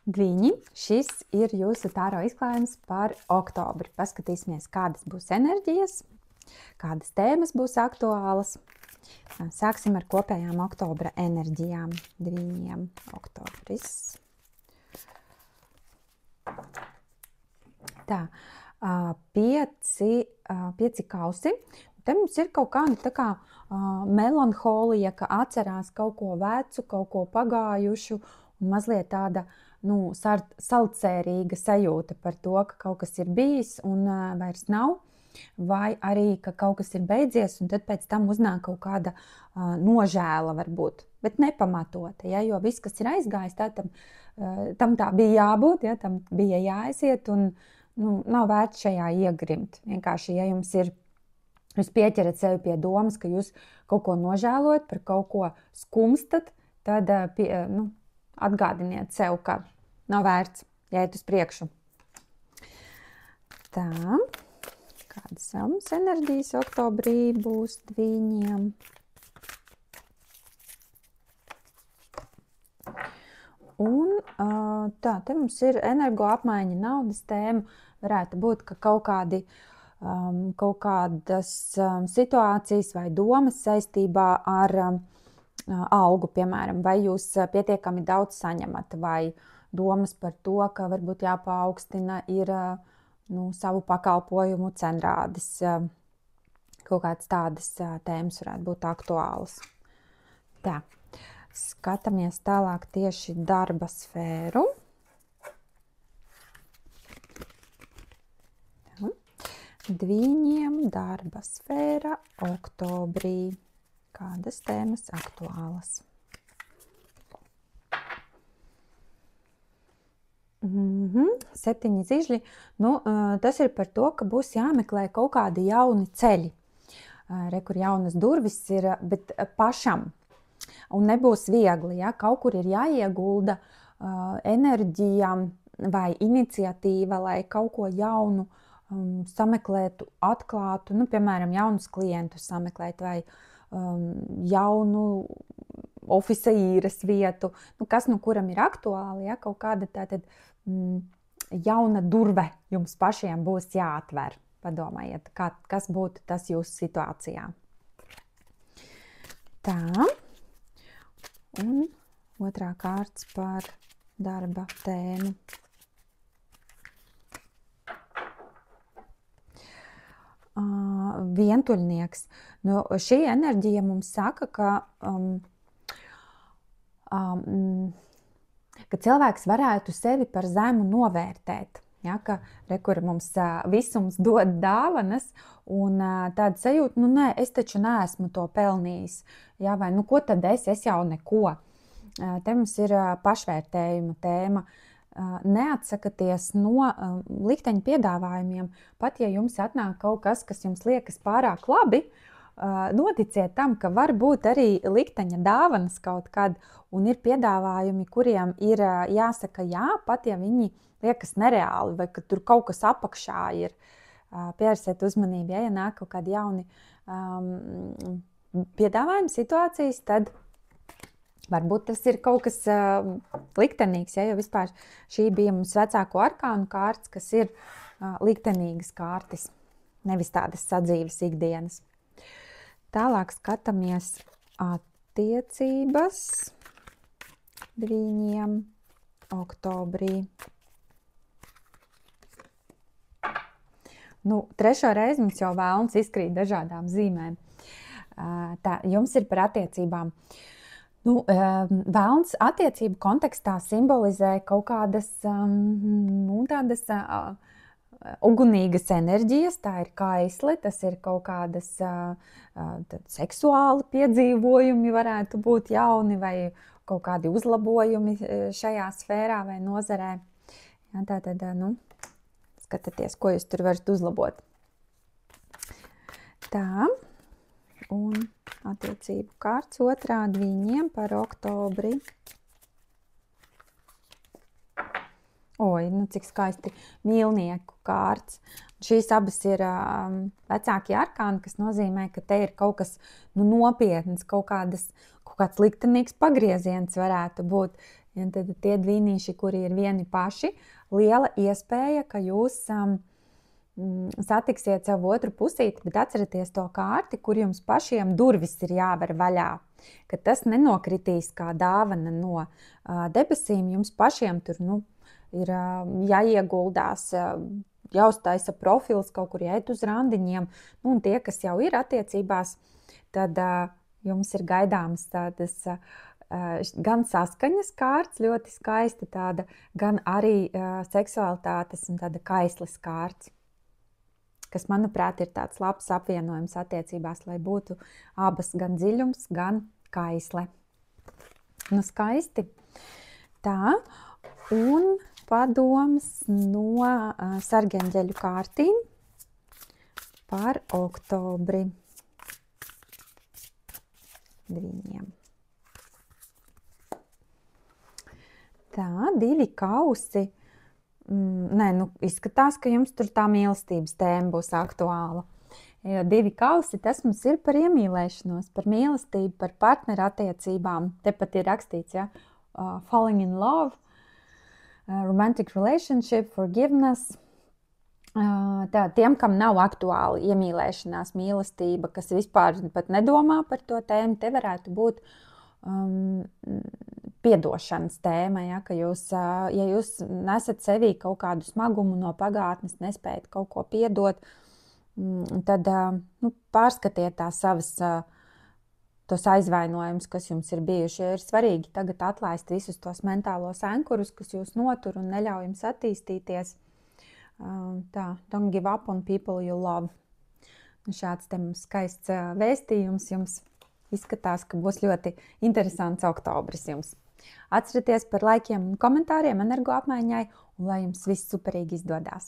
Dviņi, šis ir jūsu tāro izklājums par oktobri. Paskatīsimies, kādas būs enerģijas, kādas tēmas būs aktuālas. Sāksim ar kopējām oktobra enerģijām. Dviņiem oktobris. Tā, pieci kausi. Te mums ir kaut kāda tā kā melanholija, ka atcerās kaut ko vecu, kaut ko pagājušu un mazliet tāda saldsērīga sajūta par to, ka kaut kas ir bijis un vairs nav, vai arī, ka kaut kas ir beidzies un tad pēc tam uznāk kaut kāda nožēla varbūt, bet nepamatota, ja, jo viss, kas ir aizgājis, tam tā bija jābūt, ja, tam bija jāaiziet un nav vērts šajā iegrimt. Vienkārši, ja jūs pieķerat sevi pie domas, ka jūs kaut ko nožēlojat, par kaut ko skumstat, tad atgādiniet sev, ka nav vērts iet uz priekšu. Tā, kādas mums enerģijas oktobrī būs dviņiem? Un tā, te mums ir energo apmaiņa naudas tēma. Varētu būt, ka kaut kādas situācijas vai domas saistībā ar algu, piemēram, vai jūs pietiekami daudz saņemat, vai domas par to, ka varbūt jāpaaugstina ir savu pakalpojumu cenrādes. Kaut kādas tādas tēmas varētu būt aktuālas. Tā, skatāmies tālāk tieši darba sfēru. Dviņiem darba sfēra oktobrī. Kādas tēmas aktuālas? Septiņi zižļi. Tas ir par to, ka būs jāmeklē kaut kādi jauni ceļi. Kur jaunas durvis ir, bet pašam. Un nebūs viegli, ja? Kaut kur ir jāiegulda enerģija vai iniciatīva, lai kaut ko jaunu sameklētu, atklātu, piemēram, jaunus klientus sameklēt vai jaunu ofisa īres vietu, kas kuram ir aktuāli, ja, kaut kāda tātad jauna durve jums pašiem būs jāatver. Padomājiet, kas būtu tas jūsu situācijā. Tā, un otrā kārts par darba tēmu. Vientuļnieks. Šī enerģija mums saka, ka cilvēks varētu sevi par zemu novērtēt. Ja, ka kur mums visums dod dāvanas un tāda sajūta, nē, es taču neesmu to pelnījis. Ja, vai ko tad es jau neko. Te mums ir pašvērtējuma tēma. Neatsakaties no likteņa piedāvājumiem. Pat ja jums atnāk kaut kas, kas jums liekas pārāk labi, noticiet tam, ka var būt arī likteņa dāvanas kaut kad, un ir piedāvājumi, kuriem ir jāsaka jā, pat ja viņi liekas nereāli, vai ka tur kaut kas apakšā ir. Pievērsiet uzmanību, ja nāk kaut kādi jauni piedāvājumi situācijas, tad varbūt tas ir kaut kas liktenīgs, ja, jo vispār šī bija mums vecāko arkānu kārts, kas ir liktenīgas kārtas, nevis tādas sadzīves ikdienas. Tālāk skatāmies attiecības dviņiem oktobrī. Trešo reizi mums jau vēlns izkrīt dažādām zīmēm. Tā, jums ir par attiecībām. Vēlns attiecību kontekstā simbolizē kaut kādas tādas ugunīgas enerģijas, tā ir kaisli, tas ir kaut kādas seksuāli piedzīvojumi varētu būt jauni vai kaut kādi uzlabojumi šajā sfērā vai nozarē. Ja, tātad, skatieties, ko jūs tur varat uzlabot. Tā, un attiecību kārts otrā dviņiem par oktobri. Cik skaisti mīlnieku kārts. Šīs abas ir vecākie arkāni, kas nozīmē, ka te ir kaut kas nopietns, kaut kāds liktenīgs pagrieziens varētu būt. Ja, tad tie dvīnīši, kuri ir vieni paši, liela iespēja, ka jūs satiksiet savu otru pusīti, bet atcerieties to kārti, kur jums pašiem durvis ir jāver vaļā. Ka tas nenokritīs kā dāvana no debesīm, jums pašiem tur ir jāieguldās, jāuztaisa profils, kaut kur jāiet uz randiņiem. Un tie, kas jau ir attiecībās, tad jums ir gaidāmas tādas gan saskaņas kārts, ļoti skaista tāda, gan arī seksualitātes un tāda kaisles kārts, kas, manuprāt, ir tāds labs apvienojums attiecībās, lai būtu abas gan dziļums, gan kaisle. Nu, skaisti. Tā, un padoms no sargeņģeļu kārtīm par oktobri viņiem. Tā, 2 kausi. Izskatās, ka jums tur tā mīlestības tēma būs aktuāla. Jo 2 kausi, tas mums ir par iemīlēšanos, par mīlestību, par partneru attiecībām. Tepat ir rakstīts, ja, falling in love, romantic relationship, forgiveness. Tā, tiem, kam nav aktuāli iemīlēšanās, mīlestība, kas vispār pat nedomā par to tēmu, te varētu būt piedošanas tēma, ja, ka ja jūs nesat sevī kaut kādu smagumu no pagātnes, nespējat kaut ko piedot, tad pārskatiet tās savas tos aizvainojumus, kas jums ir bijuši. Ir svarīgi tagad atlaist visus tos mentālos ankurus, kas jūs notur un neļauj jums attīstīties. Don't give up on people you love. Šāds te mums skaists vēstījums jums. Izskatās, ka būs ļoti interesants oktobris jums. Atcerieties par laikiem un komentāriem energoapmaiņai, un lai jums viss superīgi izdodās.